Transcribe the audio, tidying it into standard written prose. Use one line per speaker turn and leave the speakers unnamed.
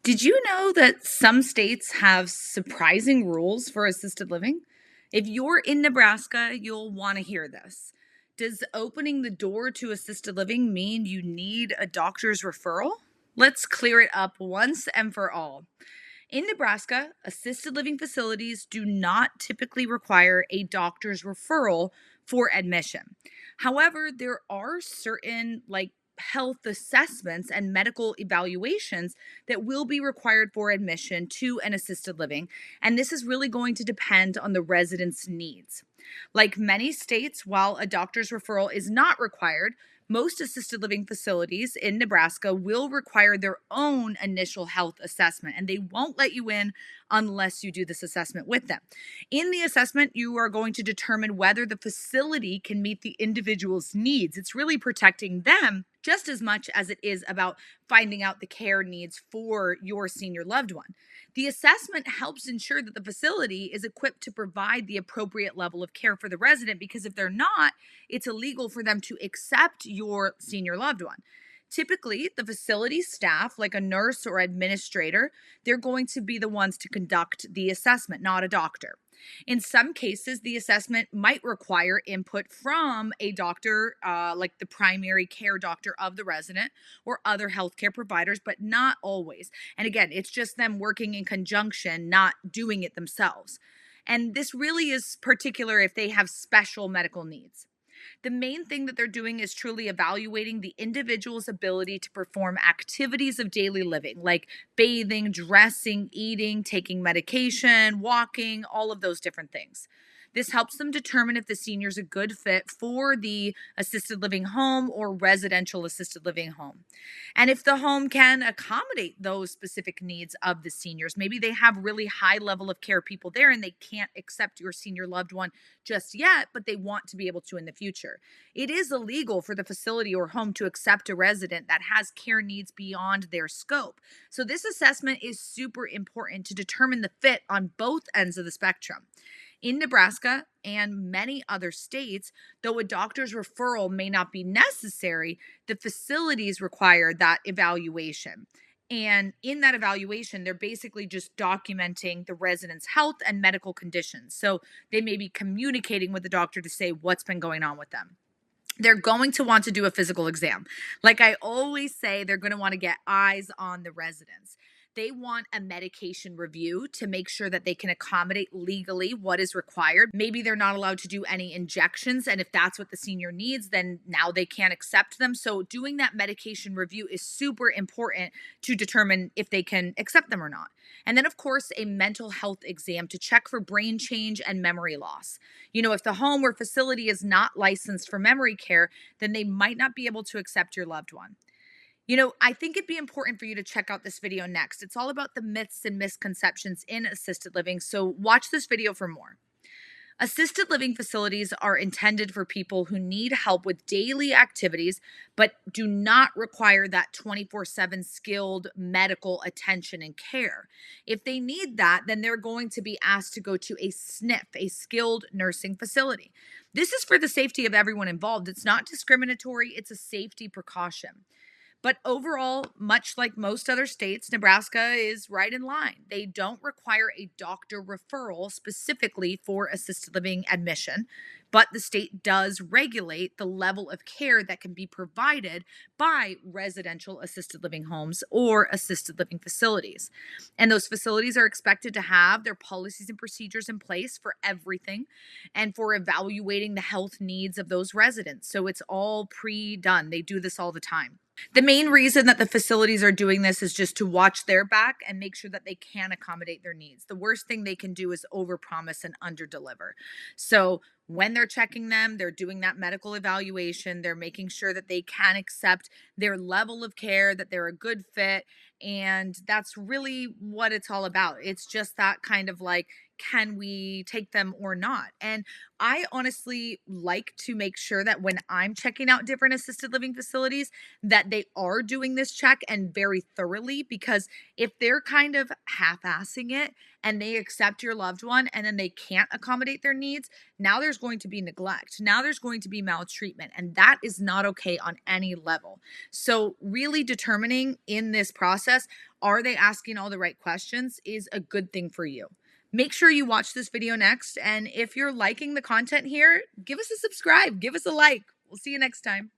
Did you know that some states have surprising rules for assisted living? If you're in Nebraska, you'll want to hear this. Does opening the door to assisted living mean you need a doctor's referral? Let's clear it up once and for all. In Nebraska, assisted living facilities do not typically require a doctor's referral for admission. However, there are certain health assessments and medical evaluations that will be required for admission to an assisted living, and this is really going to depend on the resident's needs. Like many states, while a doctor's referral is not required, most assisted living facilities in Nebraska will require their own initial health assessment, and they won't let you in unless you do this assessment with them. In the assessment, you are going to determine whether the facility can meet the individual's needs. It's really protecting them just as much as it is about finding out the care needs for your senior loved one. The assessment helps ensure that the facility is equipped to provide the appropriate level of care for the resident, because if they're not, it's illegal for them to accept your senior loved one. Typically, the facility staff, like a nurse or administrator, they're going to be the ones to conduct the assessment, not a doctor. In some cases, the assessment might require input from a doctor, like the primary care doctor of the resident or other healthcare providers, but not always. And again, it's just them working in conjunction, not doing it themselves. And this really is particular if they have special medical needs. The main thing that they're doing is truly evaluating the individual's ability to perform activities of daily living, like bathing, dressing, eating, taking medication, walking, all of those different things. This helps them determine if the senior is a good fit for the assisted living home or residential assisted living home. And if the home can accommodate those specific needs of the seniors, maybe they have really high level of care people there and they can't accept your senior loved one just yet, but they want to be able to in the future. It is illegal for the facility or home to accept a resident that has care needs beyond their scope. So this assessment is super important to determine the fit on both ends of the spectrum. In Nebraska and many other states, though a doctor's referral may not be necessary, the facilities require that evaluation. And in that evaluation, they're basically just documenting the resident's health and medical conditions. So they may be communicating with the doctor to say what's been going on with them. They're going to want to do a physical exam. Like I always say, they're going to want to get eyes on the residents. They want a medication review to make sure that they can accommodate legally what is required. Maybe they're not allowed to do any injections, and if that's what the senior needs, then now they can't accept them. So doing that medication review is super important to determine if they can accept them or not. And then, of course, a mental health exam to check for brain change and memory loss. If the home or facility is not licensed for memory care, then they might not be able to accept your loved one. I think it'd be important for you to check out this video next. It's all about the myths and misconceptions in assisted living, so watch this video for more. Assisted living facilities are intended for people who need help with daily activities, but do not require that 24/7 skilled medical attention and care. If they need that, then they're going to be asked to go to a SNF, a skilled nursing facility. This is for the safety of everyone involved. It's not discriminatory, it's a safety precaution. But overall, much like most other states, Nebraska is right in line. They don't require a doctor referral specifically for assisted living admission, but the state does regulate the level of care that can be provided by residential assisted living homes or assisted living facilities. And those facilities are expected to have their policies and procedures in place for everything and for evaluating the health needs of those residents. So it's all pre-done. They do this all the time. The main reason that the facilities are doing this is just to watch their back and make sure that they can accommodate their needs. The worst thing they can do is overpromise and underdeliver. So when they're checking them, they're doing that medical evaluation, they're making sure that they can accept their level of care, that they're a good fit, and that's really what it's all about. It's just that kind of like, can we take them or not? And I honestly like to make sure that when I'm checking out different assisted living facilities, that they are doing this check and very thoroughly, because if they're kind of half-assing it and they accept your loved one and then they can't accommodate their needs, now there's going to be neglect. Now there's going to be maltreatment, and that is not okay on any level. So really determining in this process, are they asking all the right questions, is a good thing for you. Make sure you watch this video next. And if you're liking the content here, give us a subscribe, give us a like. We'll see you next time.